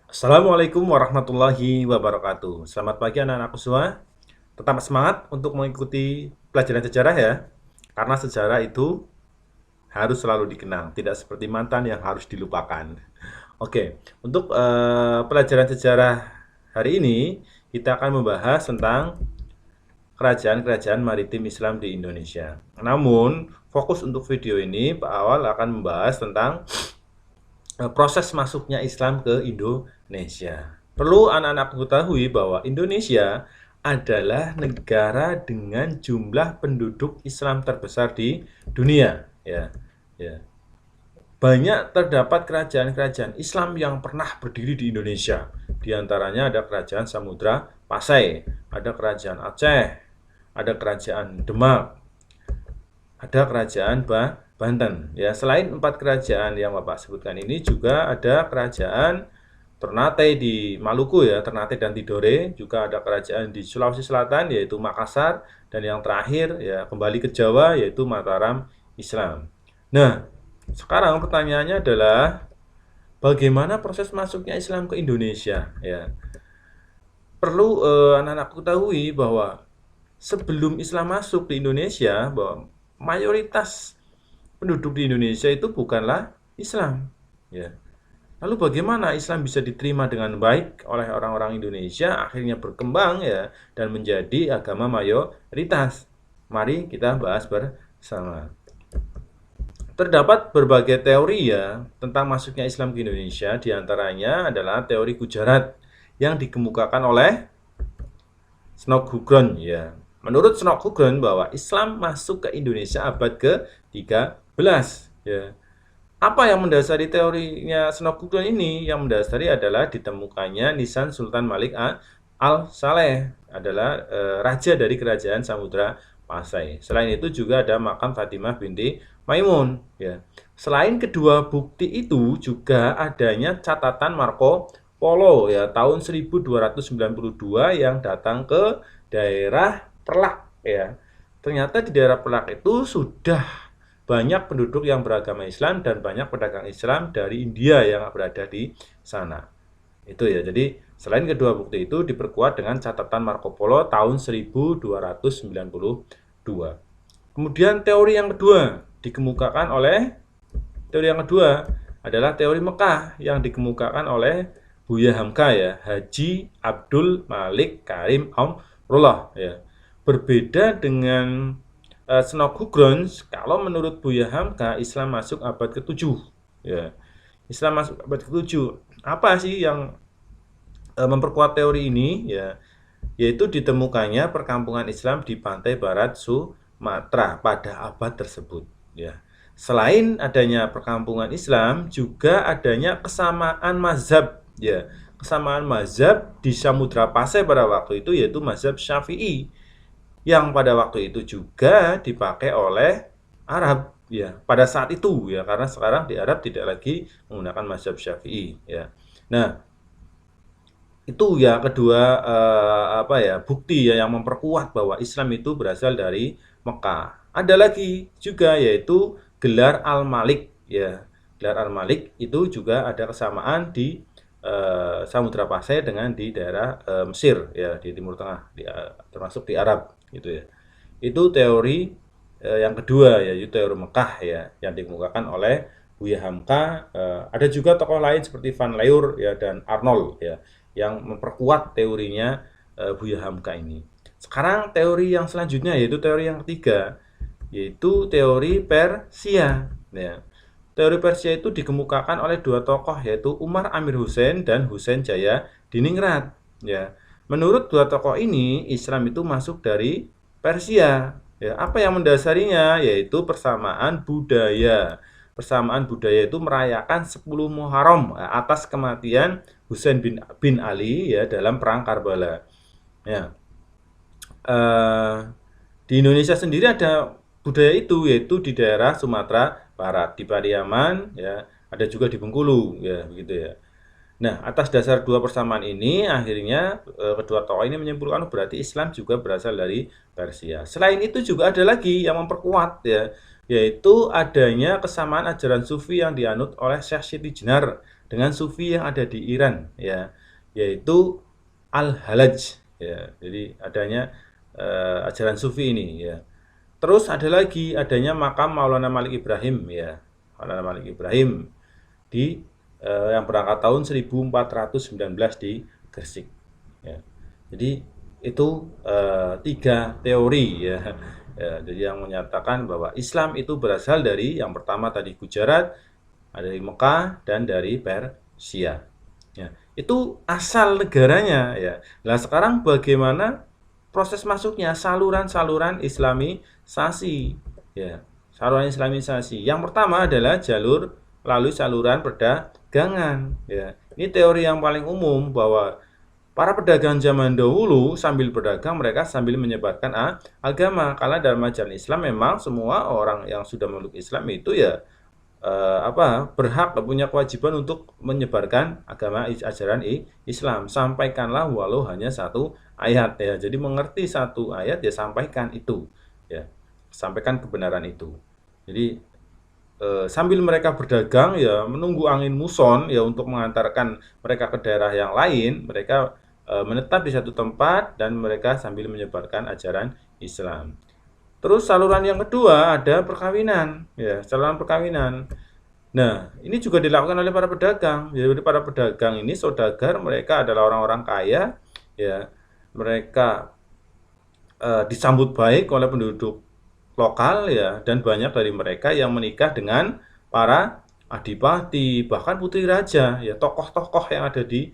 Assalamualaikum warahmatullahi wabarakatuh. Selamat pagi anak-anakku semua. Tetap semangat untuk mengikuti pelajaran sejarah ya. Karena sejarah itu harus selalu dikenang, tidak seperti mantan yang harus dilupakan. Oke, untuk pelajaran sejarah hari ini kita akan membahas tentang kerajaan-kerajaan maritim Islam di Indonesia. Namun, fokus untuk video ini Pak Awal akan membahas tentang proses masuknya Islam ke Indonesia. Perlu anak-anak ketahui bahwa Indonesia adalah negara dengan jumlah penduduk Islam terbesar di dunia. Ya. Banyak terdapat kerajaan-kerajaan Islam yang pernah berdiri di Indonesia. Di antaranya ada kerajaan Samudra Pasai, ada kerajaan Aceh, ada kerajaan Demak, ada kerajaan Banten. Ya, selain 4 kerajaan yang Bapak sebutkan ini juga ada kerajaan Ternate di Maluku ya, Ternate dan Tidore, juga ada kerajaan di Sulawesi Selatan yaitu Makassar, dan yang terakhir ya kembali ke Jawa yaitu Mataram Islam. Nah, sekarang pertanyaannya adalah bagaimana proses masuknya Islam ke Indonesia ya. Perlu anak-anak ketahui bahwa sebelum Islam masuk di Indonesia, bahwa mayoritas penduduk di Indonesia itu bukanlah Islam. Ya. Lalu bagaimana Islam bisa diterima dengan baik oleh orang-orang Indonesia, akhirnya berkembang ya dan menjadi agama mayoritas? Mari kita bahas bersama. Terdapat berbagai teori ya tentang masuknya Islam ke Indonesia, diantaranya adalah teori Gujarat yang dikemukakan oleh Snodgrass ya. Menurut Snodgrass bahwa Islam masuk ke Indonesia abad ke-13 ya. Apa yang mendasari teorinya Snodgrass ini? Yang mendasari adalah ditemukannya nisan Sultan Malik al-Saleh, adalah raja dari kerajaan Samudra Pasai. Selain itu juga ada makam Fatimah binti Maimun ya. Selain kedua bukti itu juga adanya catatan Marco Polo ya tahun 1292 yang datang ke daerah Perlak ya. Ternyata di daerah Perlak itu sudah banyak penduduk yang beragama Islam dan banyak pedagang Islam dari India yang berada di sana. Itu ya. Jadi selain kedua bukti itu diperkuat dengan catatan Marco Polo tahun 1292. Kemudian teori yang kedua adalah teori Mekah yang dikemukakan oleh Buya Hamka ya, Haji Abdul Malik Karim Amrullah ya. Berbeda dengan Snodgrass, kalau menurut Buya Hamka Islam masuk abad ke-7 ya. Islam masuk abad ke-7. Apa sih yang memperkuat teori ini ya? Yaitu ditemukannya perkampungan Islam di pantai barat Sumatera pada abad tersebut ya. Selain adanya perkampungan Islam, juga adanya kesamaan mazhab ya. Kesamaan mazhab di Samudra Pasai pada waktu itu yaitu mazhab Syafi'i yang pada waktu itu juga dipakai oleh Arab ya pada saat itu ya, karena sekarang di Arab tidak lagi menggunakan mazhab Syafi'i ya. Nah, itu ya kedua bukti ya yang memperkuat bahwa Islam itu berasal dari Mekah. Ada lagi juga yaitu gelar Al-Malik ya. Gelar Al-Malik itu juga ada kesamaan di Samudra Pasai dengan di daerah Mesir ya, di Timur Tengah, termasuk di Arab gitu ya. Itu teori yang kedua yaitu teori Mekah ya yang dikemukakan oleh Buya Hamka. Ada juga tokoh lain seperti Van Leur ya dan Arnold ya yang memperkuat teorinya Buya Hamka ini. Sekarang teori yang selanjutnya yaitu teori yang ketiga, yaitu teori Persia ya. Teori Persia itu dikemukakan oleh dua tokoh yaitu Umar Amir Hussein dan Hussein Jaya Diningrat ya. Menurut dua tokoh ini Islam itu masuk dari Persia ya. Apa yang mendasarinya? Yaitu persamaan budaya. Persamaan budaya itu merayakan 10 Muharram atas kematian Husain bin Ali ya dalam perang Karbala ya. Di Indonesia sendiri ada budaya itu yaitu di daerah Sumatera Barat, di Pariaman ya, ada juga di Bengkulu ya begitu ya. Nah, atas dasar dua persamaan ini akhirnya kedua tokoh ini menyimpulkan berarti Islam juga berasal dari Persia. Selain itu juga ada lagi yang memperkuat ya, yaitu adanya kesamaan ajaran sufi yang dianut oleh Syekh Siti Jenar dengan sufi yang ada di Iran, ya, yaitu Al-Halaj, ya. Jadi adanya ajaran sufi ini, ya. Terus ada lagi adanya makam Maulana Malik Ibrahim, ya. Maulana Malik Ibrahim di yang berangkat tahun 1419 di Gresik, ya. Jadi itu tiga teori, ya. Ya, jadi yang menyatakan bahwa Islam itu berasal dari yang pertama tadi Gujarat, dari Mekah dan dari Persia. Ya, itu asal negaranya, ya. Nah, sekarang bagaimana proses masuknya saluran-saluran islamisasi, ya. Saluran islamisasi. Yang pertama adalah jalur melalui saluran perdagangan, ya. Ini teori yang paling umum bahwa para pedagang zaman dahulu sambil berdagang mereka sambil menyebarkan agama. Karena dalam ajaran Islam memang semua orang yang sudah memeluk Islam itu ya berhak punya kewajiban untuk menyebarkan agama ajaran Islam. Sampaikanlah walau hanya satu ayat, ya. Jadi mengerti satu ayat ya sampaikan itu, ya. Sampaikan kebenaran itu. Jadi sambil mereka berdagang ya menunggu angin muson ya untuk mengantarkan mereka ke daerah yang lain, mereka menetap di satu tempat dan mereka sambil menyebarkan ajaran Islam. Terus saluran yang kedua ada perkawinan, ya, saluran perkawinan. Nah, ini juga dilakukan oleh para pedagang. Jadi para pedagang ini saudagar, mereka adalah orang-orang kaya, ya. Mereka disambut baik oleh penduduk lokal, ya, dan banyak dari mereka yang menikah dengan para adipati, bahkan putri raja, ya, tokoh-tokoh yang ada di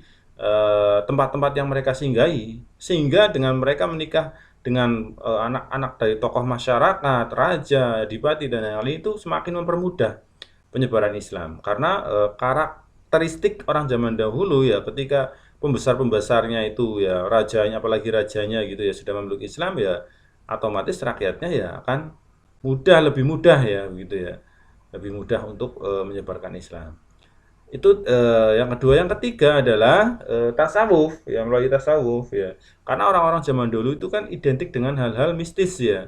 tempat-tempat yang mereka singgahi, sehingga dengan mereka menikah dengan anak-anak dari tokoh masyarakat, raja, adipati dan yang lain itu semakin mempermudah penyebaran Islam. Karena karakteristik orang zaman dahulu ya ketika pembesar-pembesarnya itu ya rajanya, apalagi rajanya gitu ya sudah memeluk Islam, ya otomatis rakyatnya ya akan lebih mudah ya gitu ya. Lebih mudah untuk menyebarkan Islam. Itu yang kedua. Yang ketiga adalah tasawuf, ya, melalui tasawuf, ya. Karena orang-orang zaman dulu itu kan identik dengan hal-hal mistis, ya.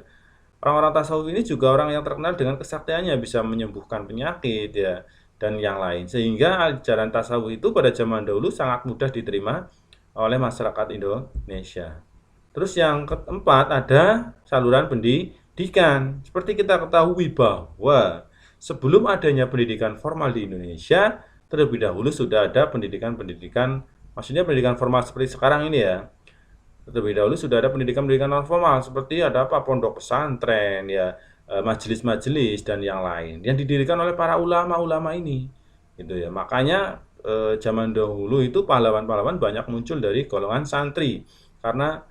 Orang-orang tasawuf ini juga orang yang terkenal dengan kesaktiannya, bisa menyembuhkan penyakit, ya, dan yang lain. Sehingga ajaran tasawuf itu pada zaman dahulu sangat mudah diterima oleh masyarakat Indonesia. Terus yang keempat ada saluran pendidikan. Seperti kita ketahui bahwa sebelum adanya pendidikan formal di Indonesia, terlebih dahulu sudah ada pendidikan-pendidikan, maksudnya pendidikan formal seperti sekarang ini, ya. Terlebih dahulu sudah ada pendidikan-pendidikan non formal seperti ada pondok pesantren, ya, majelis-majelis dan yang lain yang didirikan oleh para ulama-ulama ini, gitu ya. Makanya zaman dahulu itu pahlawan-pahlawan banyak muncul dari golongan santri karena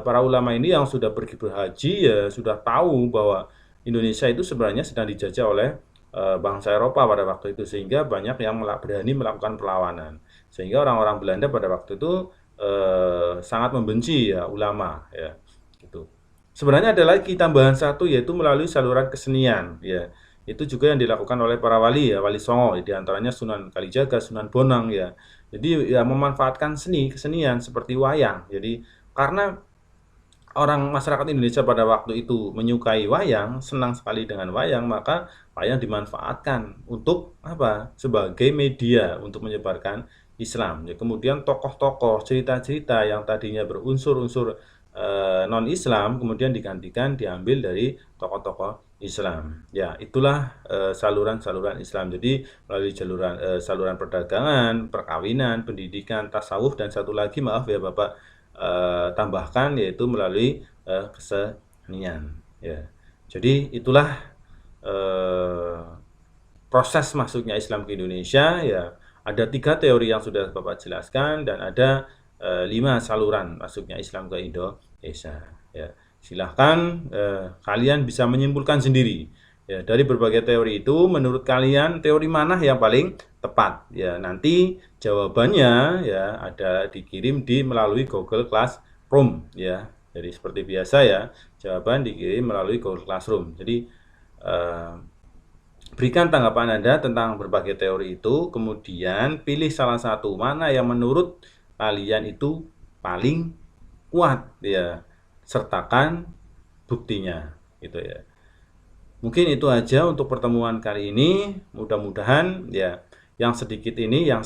para ulama ini yang sudah pergi berhaji ya sudah tahu bahwa Indonesia itu sebenarnya sedang dijajah oleh bangsa Eropa pada waktu itu, sehingga banyak yang berani melakukan perlawanan, sehingga orang-orang Belanda pada waktu itu sangat membenci ya ulama, ya, gitu. Sebenarnya ada lagi tambahan satu yaitu melalui saluran kesenian, ya. Itu juga yang dilakukan oleh para wali, ya, Wali Songo, di antaranya Sunan Kalijaga, Sunan Bonang, ya. Jadi ya memanfaatkan kesenian seperti wayang. Jadi karena orang masyarakat Indonesia pada waktu itu menyukai wayang, senang sekali dengan wayang, maka wayang dimanfaatkan untuk apa? Sebagai media untuk menyebarkan Islam. Ya, kemudian tokoh-tokoh, cerita-cerita yang tadinya berunsur-unsur non-Islam kemudian digantikan diambil dari tokoh-tokoh Islam. Ya, itulah saluran-saluran Islam. Jadi melalui saluran perdagangan, perkawinan, pendidikan, tasawuf, dan satu lagi maaf ya Bapak tambahkan yaitu melalui kesenian, ya. Jadi itulah proses masuknya Islam ke Indonesia, ya. Ada 3 teori yang sudah Bapak jelaskan dan ada 5 saluran masuknya Islam ke Indonesia, ya. Silahkan kalian bisa menyimpulkan sendiri, ya, dari berbagai teori itu menurut kalian teori mana yang paling tepat, ya. Nanti jawabannya ya ada dikirim melalui Google Classroom, ya. Jadi seperti biasa ya, jawaban dikirim melalui Google Classroom. Jadi berikan tanggapan Anda tentang berbagai teori itu, kemudian pilih salah satu mana yang menurut kalian itu paling kuat, ya. Sertakan buktinya, gitu ya. Mungkin itu aja untuk pertemuan kali ini. Mudah-mudahan ya yang sedikit ini yang